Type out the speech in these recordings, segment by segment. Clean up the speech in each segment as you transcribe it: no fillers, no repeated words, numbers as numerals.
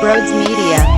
Broads Media.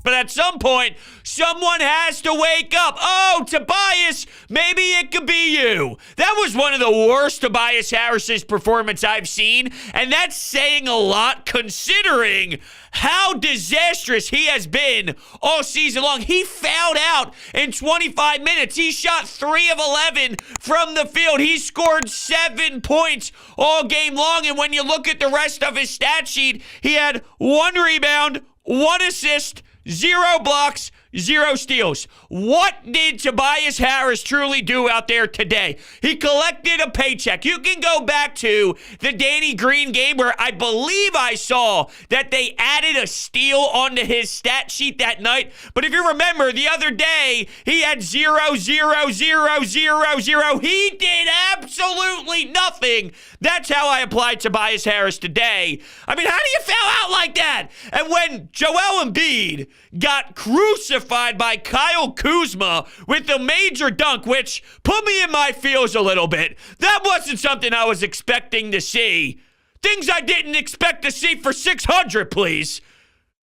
But at some point, someone has to wake up. Oh, Tobias, maybe it could be you. That was one of the worst Tobias Harris's performance I've seen, and that's saying a lot considering how disastrous he has been all season long. He fouled out in 25 minutes. He shot 3 of 11 from the field. He scored 7 points all game long, and when you look at the rest of his stat sheet, he had 1 rebound, 1 assist, 0 blocks, 0 steals. What did Tobias Harris truly do out there today? He collected a paycheck. You can go back to the Danny Green game where I believe I saw that they added a steal onto his stat sheet that night. But if you remember, the other day, he had 0, 0, 0, 0, 0. He did absolutely nothing. That's how I applied Tobias Harris today. I mean, how do you foul out like that? And when Joel Embiid got crucified by Kyle Kuzma with the major dunk, which put me in my feels a little bit. That wasn't something I was expecting to see. Things I didn't expect to see for 600, please.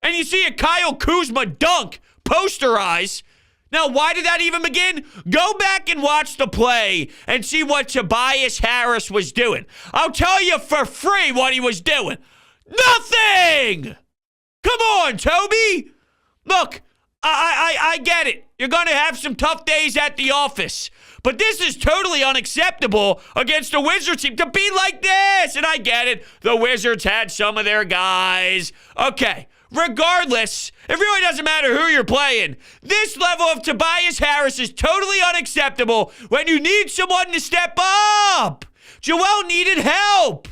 And you see a Kyle Kuzma dunk, posterize. Now, why did that even begin? Go back and watch the play and see what Tobias Harris was doing. I'll tell you for free what he was doing. Nothing! Come on, Toby! Look, I get it. You're going to have some tough days at the office. But this is totally unacceptable against the Wizards team to be like this. And I get it. The Wizards had some of their guys. Okay. Regardless, it really doesn't matter who you're playing. This level of Tobias Harris is totally unacceptable when you need someone to step up. Joel needed help.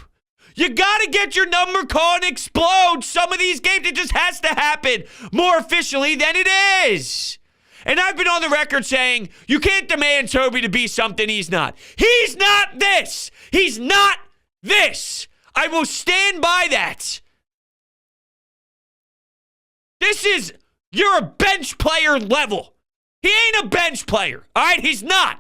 You got to get your number called and explode some of these games. It just has to happen more efficiently than it is. And I've been on the record saying you can't demand Toby to be something he's not. He's not this. He's not this. I will stand by that. This is, you're a bench player level. He ain't a bench player, all right? He's not.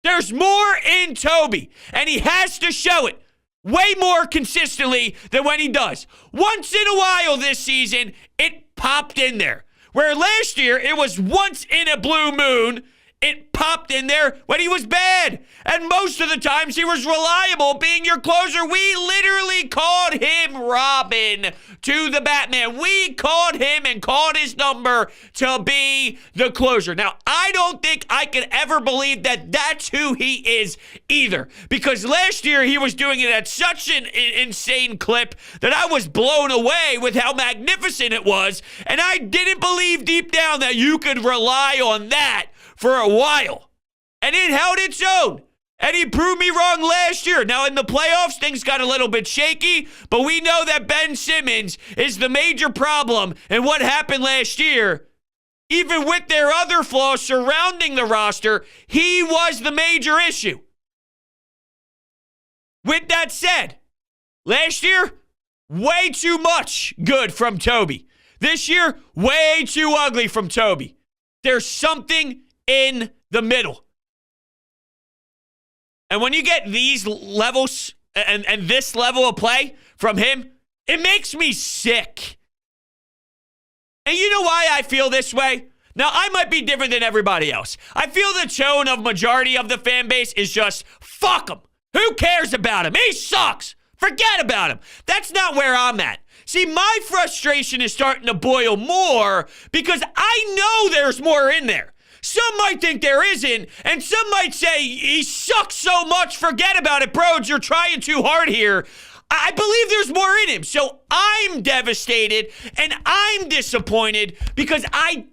There's more in Toby, and he has to show it way more consistently than when he does. Once in a while this season, it popped in there. Where last year, it was once in a blue moon, it popped in there when he was bad. And most of the times, he was reliable being your closer. We literally called him Robin to the Batman. We called him and called his number to be the closer. Now, I don't think I could ever believe that that's who he is either. Because last year, he was doing it at such an insane clip that I was blown away with how magnificent it was. And I didn't believe deep down that you could rely on that for a while. And it held its own. And he proved me wrong last year. Now, in the playoffs, things got a little bit shaky, but we know that Ben Simmons is the major problem in what happened last year. Even with their other flaws surrounding the roster, he was the major issue. With that said, last year, way too much good from Toby. This year, way too ugly from Toby. There's something in the middle. And when you get these levels and this level of play from him, it makes me sick. And you know why I feel this way? Now, I might be different than everybody else. I feel the tone of majority of the fan base is just, fuck him. Who cares about him? He sucks. Forget about him. That's not where I'm at. See, my frustration is starting to boil more because I know there's more in there. Some might think there isn't, and some might say, he sucks so much, forget about it, bro, you're trying too hard here. I believe there's more in him, so I'm devastated, and I'm disappointed because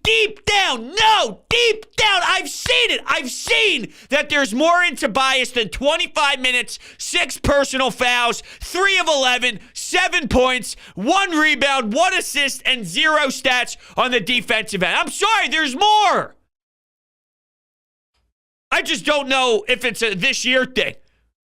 deep down, I've seen it. I've seen that there's more in Tobias than 25 minutes, 6 personal fouls, 3 of 11, 7 points, 1 rebound, 1 assist, and 0 stats on the defensive end. I'm sorry, there's more. I just don't know if it's a this year thing.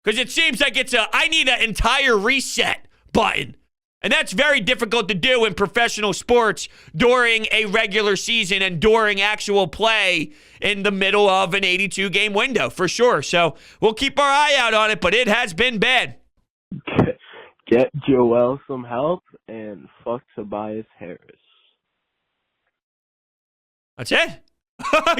Because it seems like I need an entire reset button. And that's very difficult to do in professional sports during a regular season and during actual play in the middle of an 82-game window, for sure. So we'll keep our eye out on it, but it has been bad. Get Joel some help and fuck Tobias Harris. That's it.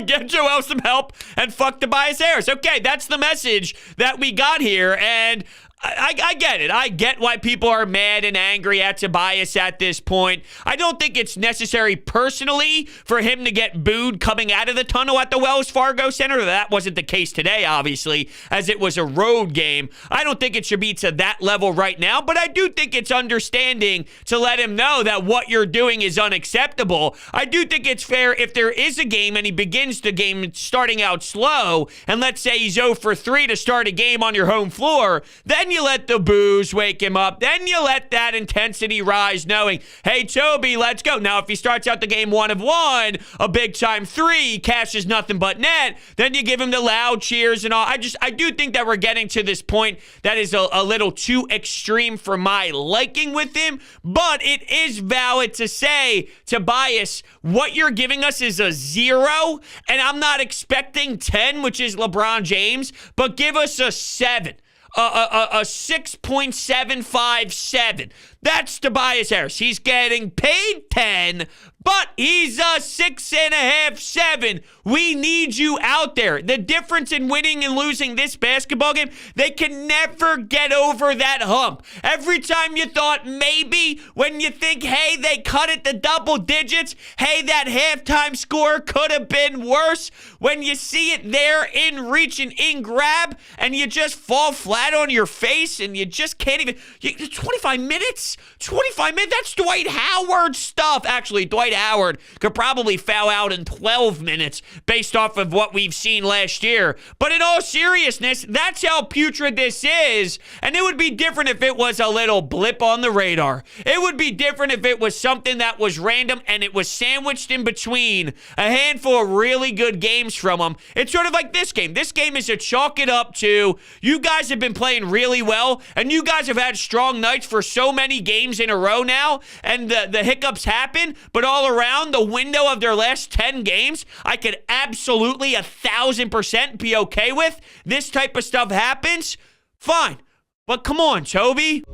Get Joel some help and fuck Tobias Harris. Okay, that's the message that we got here, and I get it. I get why people are mad and angry at Tobias at this point. I don't think it's necessary personally for him to get booed coming out of the tunnel at the Wells Fargo Center. That wasn't the case today, obviously, as it was a road game. I don't think it should be to that level right now, but I do think it's understanding to let him know that what you're doing is unacceptable. I do think it's fair if there is a game and he begins the game starting out slow, and let's say he's 0 for 3 to start a game on your home floor, then you let the boos wake him up. Then you let that intensity rise, knowing, hey, Toby, let's go. Now, if he starts out the game 1 of 1, a big-time 3, cashes nothing but net, then you give him the loud cheers and all. I do think that we're getting to this point that is a little too extreme for my liking with him, but it is valid to say, Tobias, what you're giving us is a 0, and I'm not expecting 10, which is LeBron James, but give us a 7. A 6.757. That's Tobias Harris. He's getting paid 10, but he's a 6.5, 7. We need you out there. The difference in winning and losing this basketball game, they can never get over that hump. Every time you thought maybe, when you think, hey, they cut it to double digits, hey, that halftime score could have been worse, when you see it there in reach and in grab, and you just fall flat on your face, and you just can't even, 25 minutes? 25 minutes? That's Dwight Howard stuff. Actually, Dwight Howard could probably foul out in 12 minutes based off of what we've seen last year. But in all seriousness, that's how putrid this is. And it would be different if it was a little blip on the radar. It would be different if it was something that was random and it was sandwiched in between a handful of really good games from them. It's sort of like this game. This game is a chalk it up to, you guys have been playing really well, and you guys have had strong nights for so many games in a row now, and the hiccups happen, but all around the window of their last 10 games, I could absolutely 1,000% be okay with. This type of stuff happens, fine. But come on, Toby.